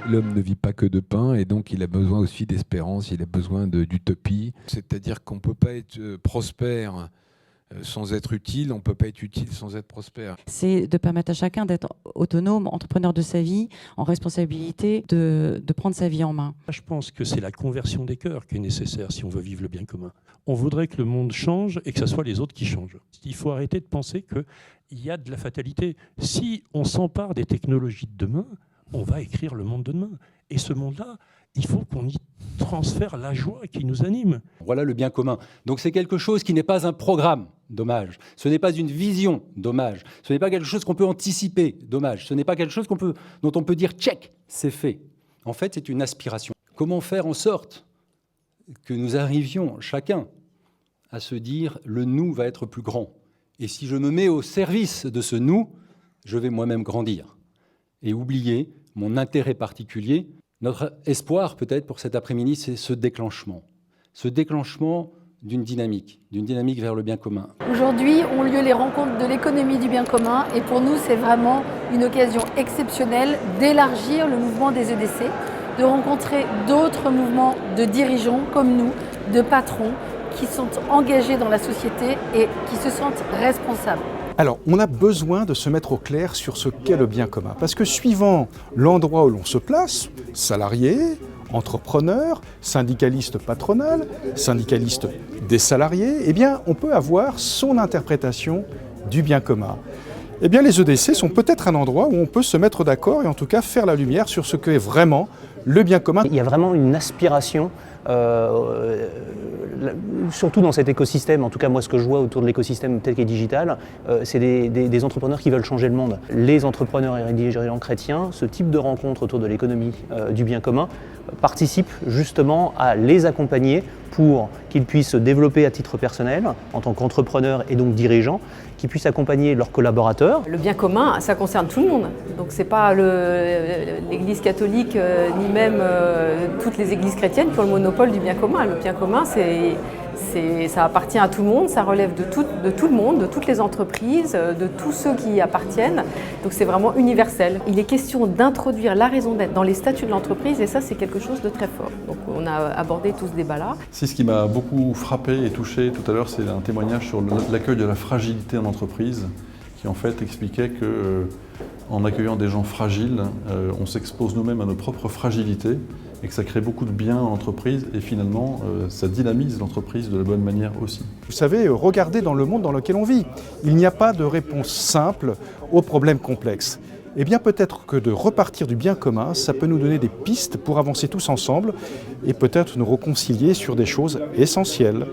L'homme ne vit pas que de pain et donc il a besoin aussi d'espérance, il a besoin d'utopie. C'est-à-dire qu'on ne peut pas être prospère sans être utile, on ne peut pas être utile sans être prospère. C'est de permettre à chacun d'être autonome, entrepreneur de sa vie, en responsabilité, de prendre sa vie en main. Je pense que c'est la conversion des cœurs qui est nécessaire si on veut vivre le bien commun. On voudrait que le monde change et que ce soit les autres qui changent. Il faut arrêter de penser qu'il y a de la fatalité. Si on s'empare des technologies de demain, on va écrire le monde de demain. Et ce monde-là, il faut qu'on y transfère la joie qui nous anime. Voilà le bien commun. Donc c'est quelque chose qui n'est pas un programme, dommage. Ce n'est pas une vision, dommage. Ce n'est pas quelque chose qu'on peut anticiper, dommage. Ce n'est pas quelque chose dont on peut dire « check, c'est fait ». En fait, c'est une aspiration. Comment faire en sorte que nous arrivions, chacun, à se dire « le nous va être plus grand ». Et si je me mets au service de ce « nous », je vais moi-même grandir. Et oublier mon intérêt particulier. Notre espoir, peut-être, pour cet après-midi, c'est ce déclenchement d'une dynamique vers le bien commun. Aujourd'hui ont lieu les rencontres de l'économie du bien commun et pour nous, c'est vraiment une occasion exceptionnelle d'élargir le mouvement des EDC, de rencontrer d'autres mouvements de dirigeants comme nous, de patrons qui sont engagés dans la société et qui se sentent responsables. Alors, on a besoin de se mettre au clair sur ce qu'est le bien commun. Parce que suivant l'endroit où l'on se place, salarié, entrepreneur, syndicaliste patronal, syndicaliste des salariés, eh bien, on peut avoir son interprétation du bien commun. Eh bien, les EDC sont peut-être un endroit où on peut se mettre d'accord et en tout cas faire la lumière sur ce qu'est vraiment le bien commun. Il y a vraiment une aspiration, surtout dans cet écosystème, en tout cas moi ce que je vois autour de l'écosystème tech et digital, c'est des entrepreneurs qui veulent changer le monde. Les entrepreneurs et dirigeants chrétiens, ce type de rencontre autour de l'économie du bien commun participe justement à les accompagner pour qu'ils puissent se développer à titre personnel en tant qu'entrepreneurs et donc dirigeants, qu'ils puissent accompagner leurs collaborateurs. Le bien commun, ça concerne tout le monde. Donc c'est pas l'Église catholique ni même toutes les églises chrétiennes qui ont le monopole du bien commun. Le bien commun, ça appartient à tout le monde, ça relève de tout le monde, de toutes les entreprises, de tous ceux qui y appartiennent. Donc c'est vraiment universel. Il est question d'introduire la raison d'être dans les statuts de l'entreprise et ça c'est quelque chose de très fort. Donc on a abordé tout ce débat-là. C'est ce qui m'a beaucoup frappé et touché tout à l'heure, c'est un témoignage sur l'accueil de la fragilité en entreprise qui en fait expliquait que en accueillant des gens fragiles, on s'expose nous-mêmes à nos propres fragilités et que ça crée beaucoup de bien en entreprise et finalement ça dynamise l'entreprise de la bonne manière aussi. Vous savez, regardez dans le monde dans lequel on vit. Il n'y a pas de réponse simple aux problèmes complexes. Eh bien peut-être que de repartir du bien commun, ça peut nous donner des pistes pour avancer tous ensemble et peut-être nous réconcilier sur des choses essentielles.